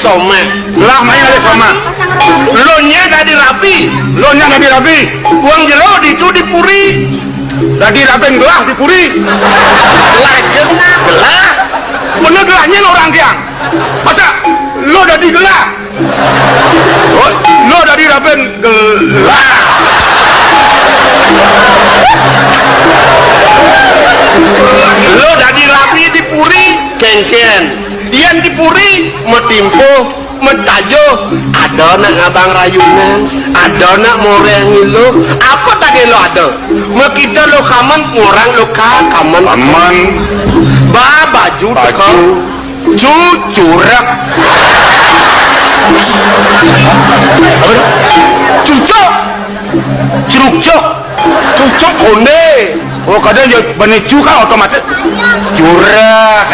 somek Lah main ada sama. lo nya tadi rapi Lo nya nabi rabi. uang jero itu dipuri Dadi raben gelah dipuri. lagi gelah Bener gelahnya orang tiang. Masa lo dadi gelah? Oh, lo dadi raben gelah. lo tadi rapi dipuri kengken yang dipuri metimpo mentajo ada nak ngabang rayunan ada nak moreng lo apa tadi lo ada mau kita lo kaman orang lo kaman Aman. ba baju teko cucurak cucuk cucuk cucuk konde Oh kadang ya bani cuka otomatis. curak